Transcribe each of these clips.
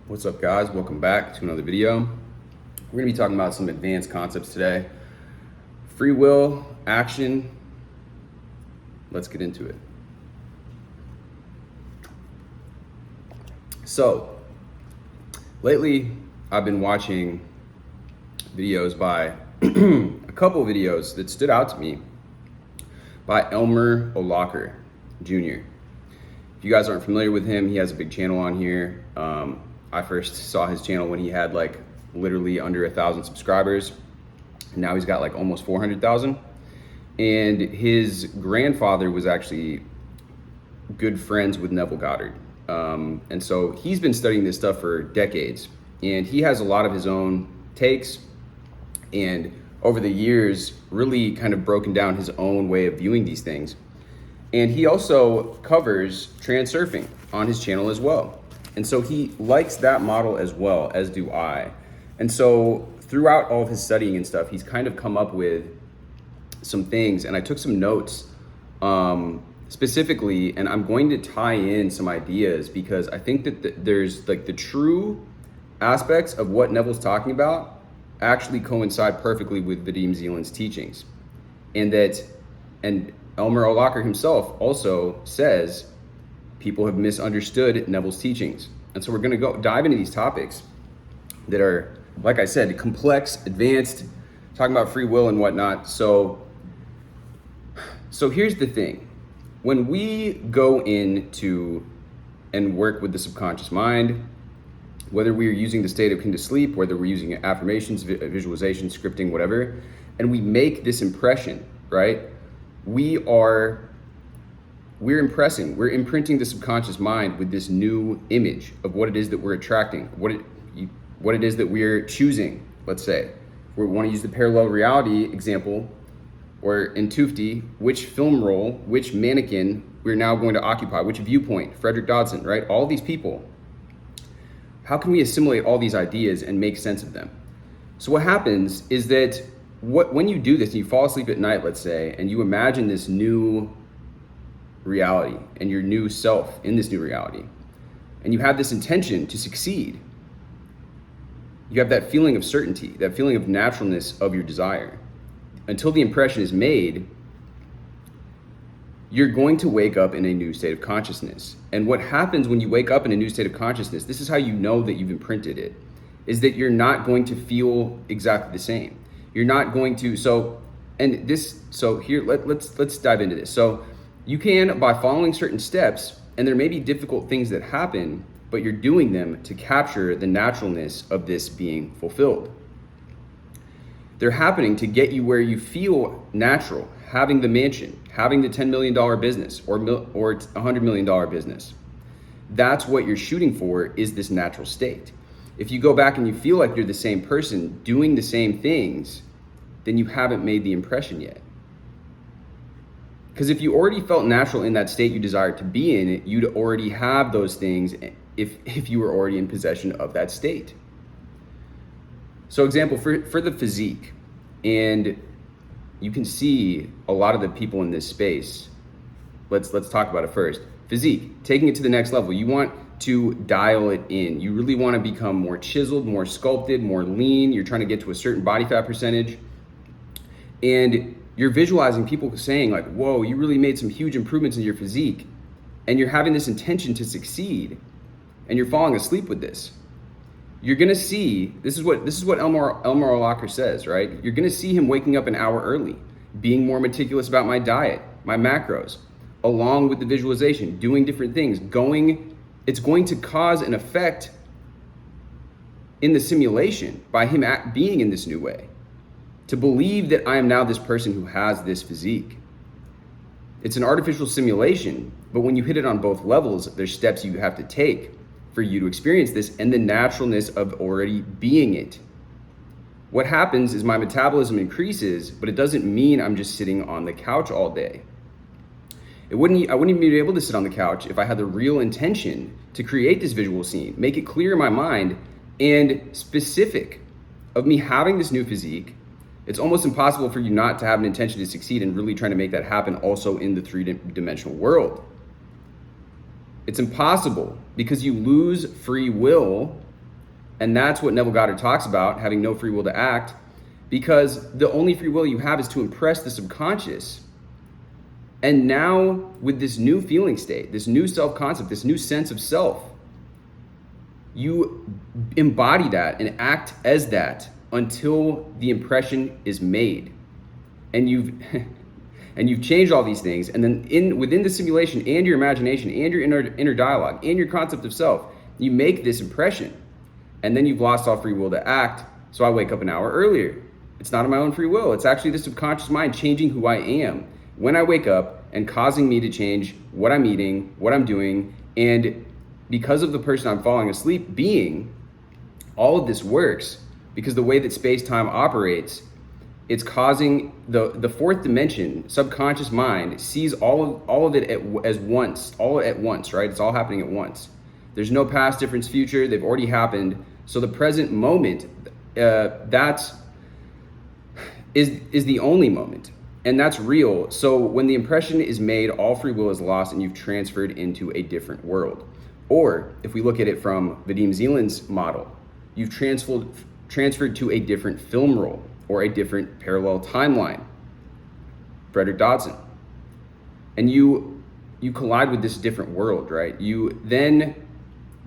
What's up, guys? Welcome back to another video. We're going to be talking about some advanced concepts today. Free will, action. Let's get into it. So, lately I've been watching videos by a couple videos that stood out to me by Elmer O'Locker Jr. If you guys aren't familiar with him, he has a big channel on here. I first saw his channel when he had like literally under 1,000 subscribers. Now he's got like almost 400,000. And his grandfather was actually good friends with Neville Goddard. And so he's been studying this stuff for decades. And he has a lot of his own takes. And over the years, really kind of broken down his own way of viewing these things. And he also covers transurfing on his channel as well. And so he likes that model as well, as do I. And so throughout all of his studying and stuff, he's kind of come up with some things, and I took some notes specifically, and I'm going to tie in some ideas because I think that there's like the true aspects of what Neville's talking about actually coincide perfectly with Vadim Zeland's teachings. And Elmer O'Locker himself also says people have misunderstood Neville's teachings. And so we're going to go dive into these topics that are, like I said, complex, advanced, talking about free will and whatnot. So here's the thing. When we go into and work with the subconscious mind, whether we're using the state akin to sleep, whether we're using affirmations, visualization, scripting, whatever, and we make this impression, right? We're imprinting the subconscious mind with this new image of what it is that we're attracting, what it is that we're choosing. Let's say we want to use the parallel reality example, or in Tufti, which film role, which mannequin we're now going to occupy, which viewpoint, Frederick Dodson, right? All these people. How can we assimilate all these ideas and make sense of them? So what happens is that when you do this and you fall asleep at night, let's say, and you imagine this new reality and your new self in this new reality, and you have this intention to succeed, you have that feeling of certainty, that feeling of naturalness of your desire. Until the impression is made, you're going to wake up in a new state of consciousness. And what happens when you wake up in a new state of consciousness, this is how you know that you've imprinted it, is that you're not going to feel exactly the same. You're not going to, let's dive into this. So you can, by following certain steps, and there may be difficult things that happen, but you're doing them to capture the naturalness of this being fulfilled. They're happening to get you where you feel natural, having the mansion, having the $10 million business or $100 million business. That's what you're shooting for, is this natural state. If you go back and you feel like you're the same person doing the same things, then you haven't made the impression yet. Because if you already felt natural in that state you desired to be in, you'd already have those things if you were already in possession of that state. So example, for the physique, and you can see a lot of the people in this space. Let's talk about it first. Physique, taking it to the next level. You want to dial it in. You really want to become more chiseled, more sculpted, more lean. You're trying to get to a certain body fat percentage. And you're visualizing people saying like, whoa, you really made some huge improvements in your physique. And you're having this intention to succeed. And you're falling asleep with this. You're gonna see, this is what Elmer O'Locker says, right? You're gonna see him waking up an hour early, being more meticulous about my diet, my macros, along with the visualization, doing different things, it's going to cause an effect in the simulation by him being in this new way, to believe that I am now this person who has this physique. It's an artificial simulation, but when you hit it on both levels, there's steps you have to take for you to experience this and the naturalness of already being it. What happens is my metabolism increases, but it doesn't mean I'm just sitting on the couch all day. I wouldn't even be able to sit on the couch if I had the real intention to create this visual scene, make it clear in my mind and specific of me having this new physique. It's almost impossible for you not to have an intention to succeed and really trying to make that happen also in the three-dimensional world. It's impossible because you lose free will And that's what Neville Goddard talks about, having no free will to act, because the only free will you have is to impress the subconscious. And now with this new feeling state, this new self-concept, this new sense of self, you embody that and act as that until the impression is made. And you've changed all these things. And then within the simulation and your imagination and your inner dialogue and your concept of self, you make this impression. And then you've lost all free will to act. So I wake up an hour earlier. It's not of my own free will. It's actually the subconscious mind changing who I am when I wake up and causing me to change what I'm eating, what I'm doing. And because of the person I'm falling asleep being, all of this works because the way that space-time operates, it's causing the fourth dimension, subconscious mind, sees all of it all at once, right? It's all happening at once. There's no past, difference, future. They've already happened. So the present moment, is the only moment, and that's real. So when the impression is made, all free will is lost, and you've transferred into a different world. Or if we look at it from Vadim Zeland's model, you've transferred to a different film role or a different parallel timeline. Frederick Dodson, and you collide with this different world, right? You then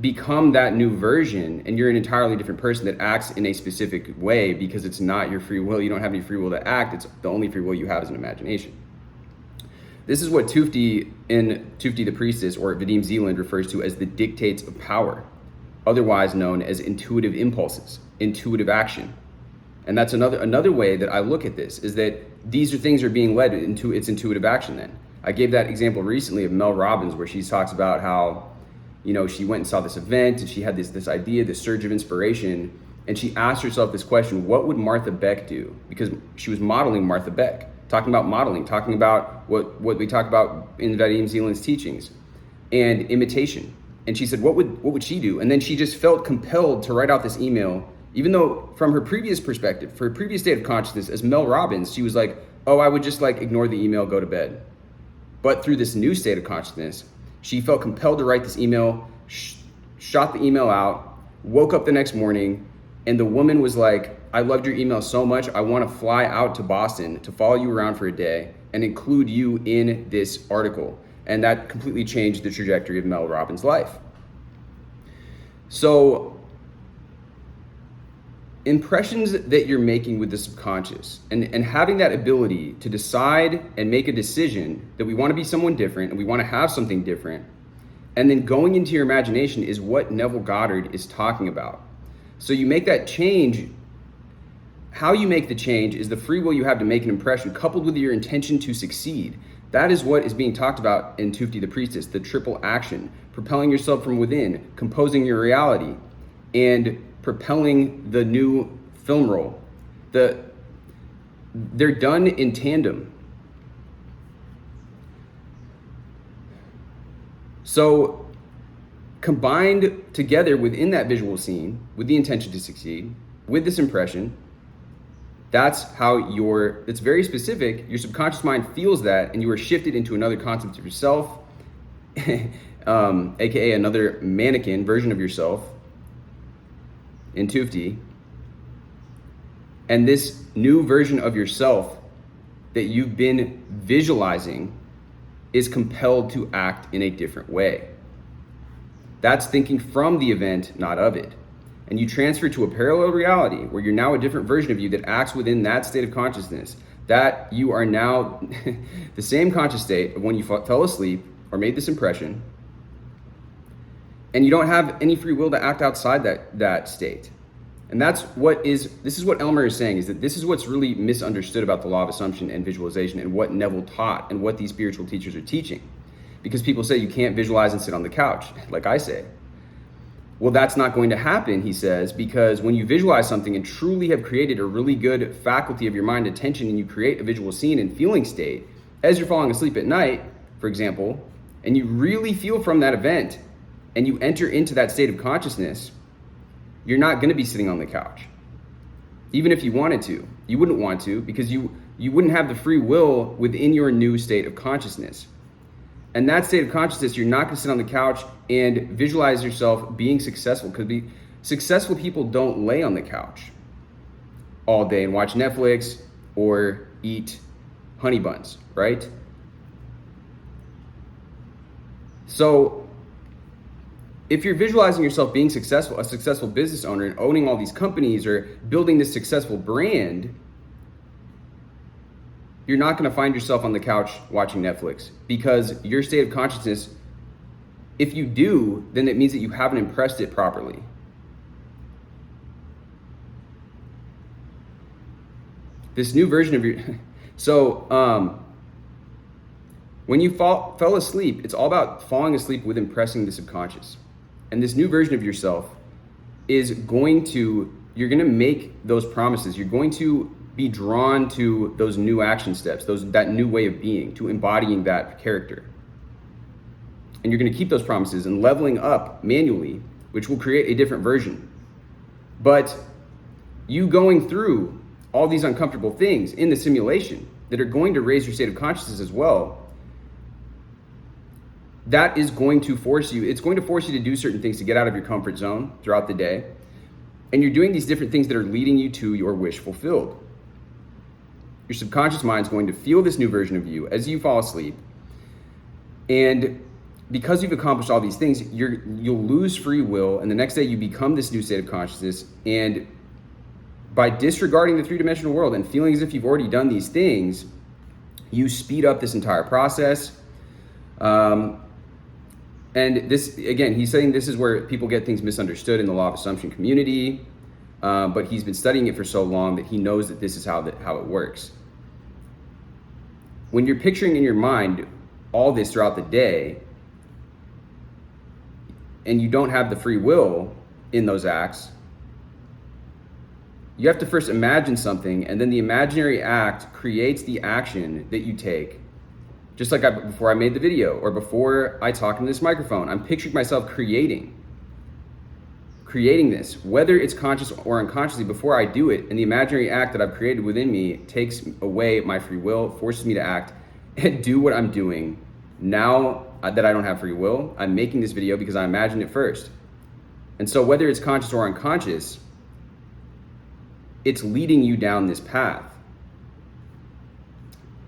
become that new version, and you're an entirely different person that acts in a specific way because it's not your free will. You don't have any free will to act. It's the only free will you have is an imagination. This is what Tufti in Tufti the Priestess, or Vadim Zeland, refers to as the dictates of power, otherwise known as intuitive impulses, intuitive action. And that's another way that I look at this, is that these are things are being led into its intuitive action then. I gave that example recently of Mel Robbins, where she talks about how, she went and saw this event and she had this idea, this surge of inspiration, and she asked herself this question: what would Martha Beck do? Because she was modeling Martha Beck, talking about modeling, talking about what we talk about in Vadim Zeland's teachings, and imitation. And she said, what would she do? And then she just felt compelled to write out this email, even though from her previous perspective, for her previous state of consciousness as Mel Robbins, she was like, oh, I would just ignore the email, go to bed. But through this new state of consciousness, she felt compelled to write this email, shot the email out, woke up the next morning, and the woman was like, I loved your email so much, I want to fly out to Boston to follow you around for a day and include you in this article. And that completely changed the trajectory of Mel Robbins' life. So impressions that you're making with the subconscious, and having that ability to decide and make a decision that we want to be someone different and we want to have something different, and then going into your imagination, is what Neville Goddard is talking about. So you make that change. How you make the change is the free will you have to make an impression, coupled with your intention to succeed. That is what is being talked about in Tufti the Priestess, the triple action: propelling yourself from within, composing your reality, and propelling the new film roll. They're done in tandem. So combined together within that visual scene, with the intention to succeed, with this impression, that's how it's very specific. Your subconscious mind feels that, and you are shifted into another concept of yourself, aka another mannequin version of yourself in Tufti. And this new version of yourself that you've been visualizing is compelled to act in a different way. That's thinking from the event, not of it. And you transfer to a parallel reality where you're now a different version of you that acts within that state of consciousness, that you are now the same conscious state of when you fell asleep or made this impression, and you don't have any free will to act outside that state. And this is what Elmer is saying, is that this is what's really misunderstood about the law of assumption and visualization, and what Neville taught and what these spiritual teachers are teaching. Because people say you can't visualize and sit on the couch, like I say. Well, that's not going to happen, he says, because when you visualize something and truly have created a really good faculty of your mind attention, and you create a visual scene and feeling state as you're falling asleep at night, for example, and you really feel from that event and you enter into that state of consciousness, you're not going to be sitting on the couch. Even if you wanted to, you wouldn't want to, because you wouldn't have the free will within your new state of consciousness. And that state of consciousness, you're not going to sit on the couch and visualize yourself being successful. Because Successful people don't lay on the couch all day and watch Netflix or eat honey buns, right? So if you're visualizing yourself being successful, a successful business owner and owning all these companies or building this successful brand, you're not going to find yourself on the couch watching Netflix, because your state of consciousness, if you do, then it means that you haven't impressed it properly. This new version of your, so when you fell asleep, it's all about falling asleep with impressing the subconscious. And this new version of yourself is going to, you're going to make those promises. You're going to be drawn to those new action steps, that new way of being, to embodying that character. And you're going to keep those promises and leveling up manually, which will create a different version. But you going through all these uncomfortable things in the simulation that are going to raise your state of consciousness as well, that is going to force you, it's going to force you to do certain things to get out of your comfort zone throughout the day. And you're doing these different things that are leading you to your wish fulfilled. Your subconscious mind is going to feel this new version of you as you fall asleep. And because you've accomplished all these things, you'll lose free will, and the next day you become this new state of consciousness. And by disregarding the three-dimensional world and feeling as if you've already done these things, you speed up this entire process. And this, again, he's saying this is where people get things misunderstood in the law of assumption community, but he's been studying it for so long that he knows that this is how it works. When you're picturing in your mind all this throughout the day, and you don't have the free will in those acts, you have to first imagine something, and then the imaginary act creates the action that you take. Just like before I made the video, or before I talk into this microphone, I'm picturing myself creating this, whether it's conscious or unconsciously, before I do it. And the imaginary act that I've created within me takes away my free will, forces me to act and do what I'm doing. Now that I don't have free will, I'm making this video because I imagined it first. And so whether it's conscious or unconscious, it's leading you down this path.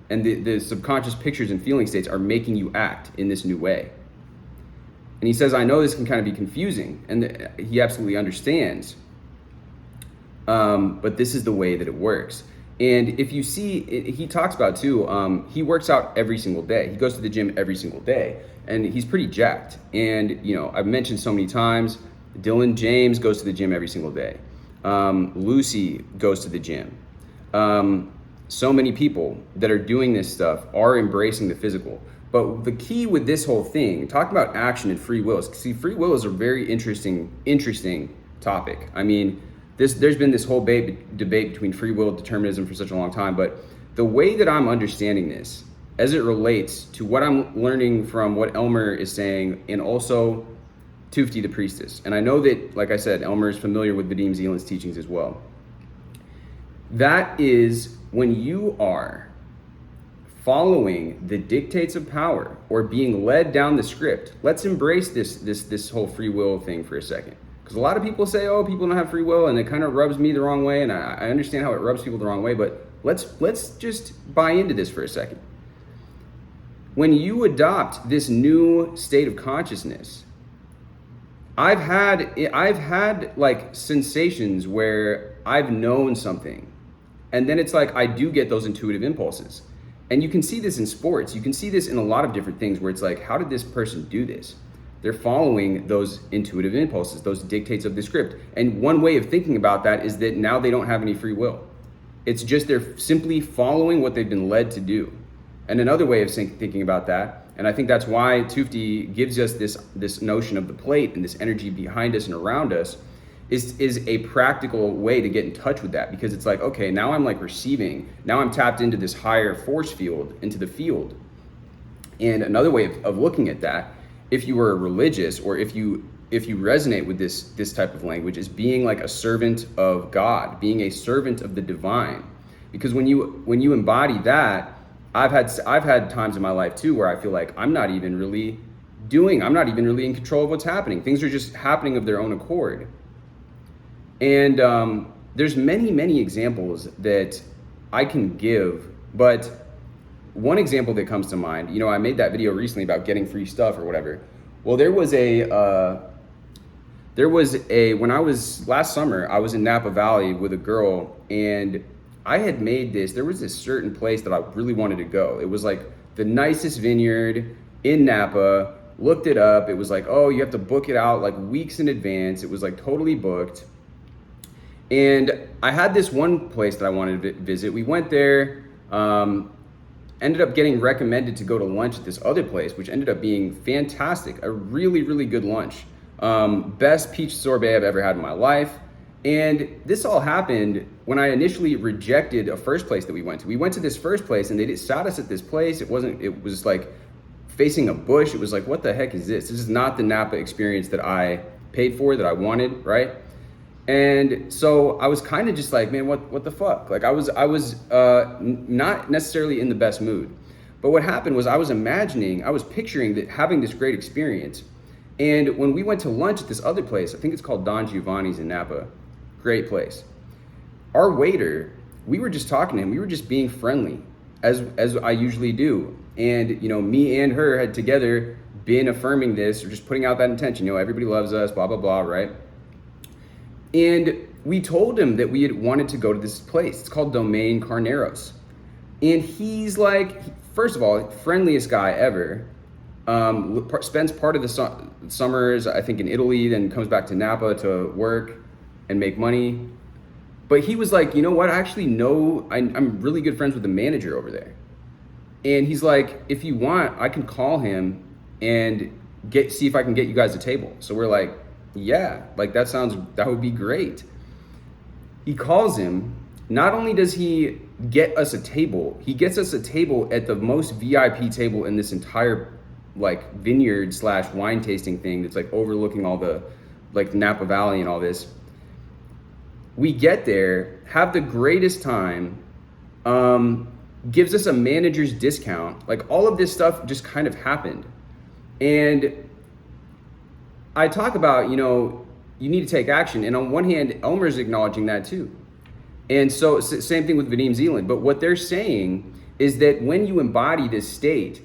And the subconscious pictures and feeling states are making you act in this new way. And he says, I know this can kind of be confusing, and he absolutely understands. But this is the way that it works. And if you see, he talks about too, he works out every single day. He goes to the gym every single day, and he's pretty jacked. And, you know, I've mentioned so many times, Dylan James goes to the gym every single day. Lucy goes to the gym. So many people that are doing this stuff are embracing the physical. But the key with this whole thing, talking about action and free will, see, free will is a very interesting topic. I mean, there's been this whole debate between free will and determinism for such a long time, but the way that I'm understanding this, as it relates to what I'm learning from what Elmer is saying, and also Tufti the priestess, and I know that, like I said, Elmer is familiar with Vadim Zeland's teachings as well. That is when you are following the dictates of power or being led down the script. Let's embrace this whole free will thing for a second. Because a lot of people say, oh, people don't have free will, and it kind of rubs me the wrong way, and I understand how it rubs people the wrong way, but let's just buy into this for a second. When you adopt this new state of consciousness, I've had like sensations where I've known something, and then it's like I do get those intuitive impulses. And you can see this in sports. You can see this in a lot of different things where it's like, how did this person do this? They're following those intuitive impulses, those dictates of the script. And one way of thinking about that is that now they don't have any free will. It's just they're simply following what they've been led to do. And another way of thinking about that, and I think that's why Tufti gives us this notion of the plate and this energy behind us and around us, is a practical way to get in touch with that. Because it's like, okay, now I'm like receiving, now I'm tapped into this higher force field, into the field. And another way of looking at that, if you were religious, or if you resonate with this type of language, is being like a servant of God, being a servant of the divine. Because when you embody that, I've had times in my life too where I feel like I'm not even really in control of what's happening. Things are just happening of their own accord. And there's many examples that I can give, but one example that comes to mind, I made that video recently about getting free stuff or whatever. Well, when I was last summer, I was in Napa Valley with a girl, and I had made there was this certain place that I really wanted to go. It was like the nicest vineyard in Napa. Looked it up. It was like, oh, you have to book it out like weeks in advance. It was like totally booked. And I had this one place that I wanted to visit. We went there, ended up getting recommended to go to lunch at this other place, which ended up being fantastic. A really good lunch. Best peach sorbet I've ever had in my life. And this all happened when I initially rejected a first place that we went to. We went to this first place and they just sat us at this place. It was like facing a bush. It was like, what the heck is this? This is not the Napa experience that I paid for, that I wanted, right? And so I was kind of just like, man, what the fuck? Like I was not necessarily in the best mood. But what happened was I was picturing that having this great experience. And when we went to lunch at this other place, I think it's called Don Giovanni's in Napa, great place. Our waiter, we were just talking to him. We were just being friendly as I usually do. And, me and her had together been affirming this or just putting out that intention, everybody loves us, blah, blah, blah, right? And we told him that we had wanted to go to this place. It's called Domaine Carneros. And he's like, first of all, friendliest guy ever. Spends part of the summers, I think, in Italy, then comes back to Napa to work and make money. But he was like, you know what? I actually know, I'm really good friends with the manager over there. And he's like, if you want, I can call him and see if I can get you guys a table. So we're like, yeah, like that would be great. He calls him. Not only does he get us a table, he gets us a table at the most VIP table in this entire like vineyard / wine tasting thing that's like overlooking all the like Napa Valley and all this. We get there, have the greatest time, gives us a manager's discount. Like all of this stuff just kind of happened. And I talk about, you need to take action. And on one hand, Elmer's acknowledging that too. And so same thing with Vadim Zeland. But what they're saying is that when you embody this state,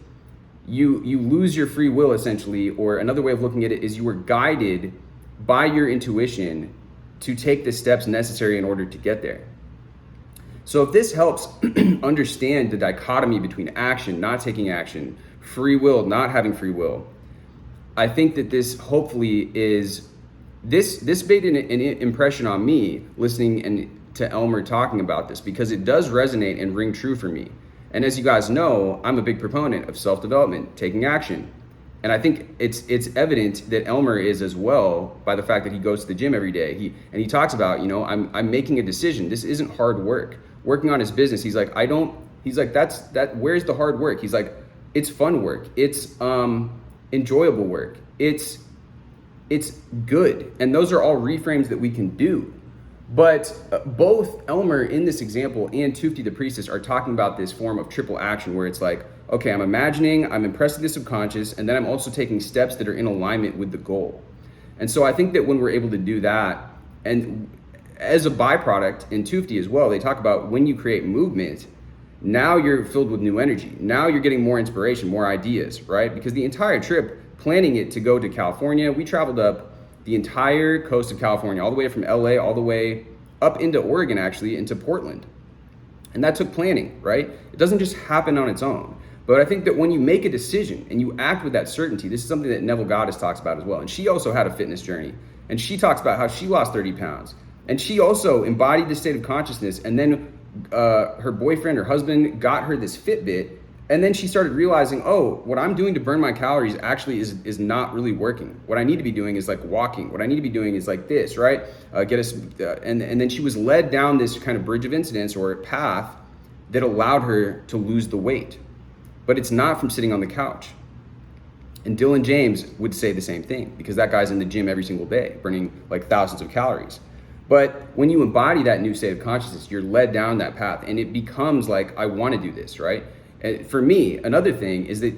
you lose your free will essentially, or another way of looking at it is you were guided by your intuition to take the steps necessary in order to get there. So if this helps understand the dichotomy between action, not taking action, free will, not having free will, I think that this hopefully this made an impression on me listening to Elmer talking about this, because it does resonate and ring true for me. And as you guys know, I'm a big proponent of self-development, taking action. And I think it's evident that Elmer is as well by the fact that he goes to the gym every day. He talks about, I'm making a decision. This isn't hard work. Working on his business, he's like, where's the hard work? He's like, it's fun work. It's enjoyable work. It's good. And those are all reframes that we can do. But both Elmer in this example and Tufti the Priestess are talking about this form of triple action where it's like, okay, I'm imagining, I'm impressing the subconscious, and then I'm also taking steps that are in alignment with the goal. And so I think that when we're able to do that, and as a byproduct in Tufti as well, they talk about when you create movement, now you're filled with new energy. Now you're getting more inspiration, more ideas, right? Because the entire trip, planning it to go to California, we traveled up the entire coast of California, all the way from LA, all the way up into Oregon, actually, into Portland. And that took planning, right? It doesn't just happen on its own. But I think that when you make a decision and you act with that certainty, this is something that Neville Goddess talks about as well. And she also had a fitness journey. And she talks about how she lost 30 pounds. And she also embodied this state of consciousness. And then her boyfriend or husband got her this Fitbit. And then she started realizing, oh, what I'm doing to burn my calories actually is not really working. What I need to be doing is like walking. What I need to be doing is like this, right? And then she was led down this kind of bridge of incidents or path that allowed her to lose the weight. But it's not from sitting on the couch. And Dylan James would say the same thing, because that guy's in the gym every single day, burning like thousands of calories. But when you embody that new state of consciousness, you're led down that path and it becomes like, I want to do this, right? And for me, another thing is that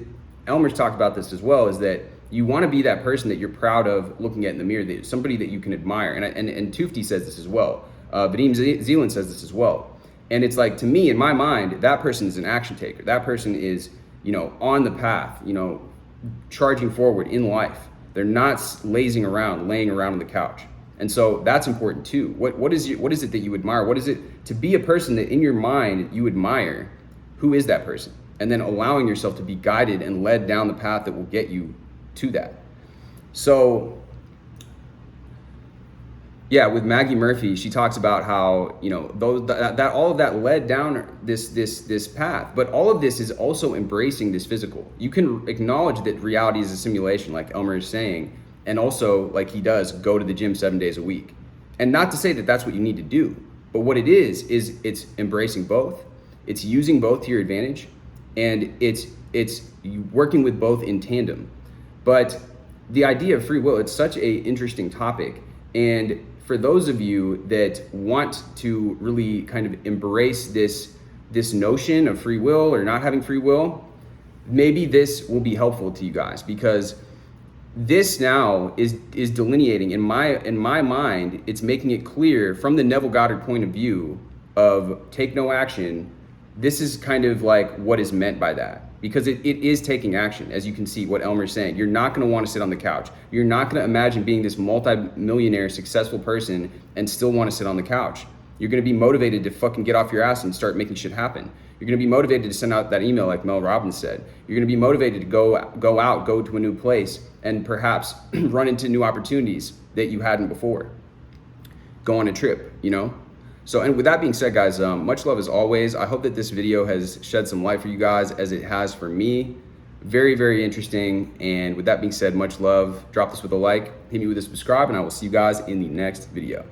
Elmer's talked about this as well, is that You want to be that person that you're proud of looking at in the mirror, that somebody that you can admire. And Tufti says this as well. Vadim Zeland says this as well. And it's like, to me, in my mind, that person is an action taker. That person is, on the path, charging forward in life. They're not lazing around, laying around on the couch. And so that's important too. What is it that you admire? What is it to be a person that in your mind you admire? Who is that person? And then allowing yourself to be guided and led down the path that will get you to that. So yeah, with Maggie Murphy, she talks about how, that all of that led down this path, but all of this is also embracing this physical. You can acknowledge that reality is a simulation, like Elmer is saying, and also, like he does, go to the gym 7 days a week. And not to say that that's what you need to do, but what it is it's embracing both. It's using both to your advantage, and it's working with both in tandem. But the idea of free will, it's such a interesting topic. And for those of you that want to really kind of embrace this notion of free will or not having free will, maybe this will be helpful to you guys, because this now is delineating in my mind. It's making it clear from the Neville Goddard point of view of take no action. This is kind of like what is meant by that, because it is taking action. As you can see what Elmer's saying, you're not going to want to sit on the couch. You're not going to imagine being this multi-millionaire successful person and still want to sit on the couch. You're going to be motivated to fucking get off your ass and start making shit happen. You're going to be motivated to send out that email like Mel Robbins said. You're going to be motivated to go out, go to a new place, and perhaps run into new opportunities that you hadn't before. Go on a trip, So, and with that being said, guys, much love as always. I hope that this video has shed some light for you guys as it has for me. Very, very interesting. And with that being said, much love. Drop this with a like, hit me with a subscribe, and I will see you guys in the next video.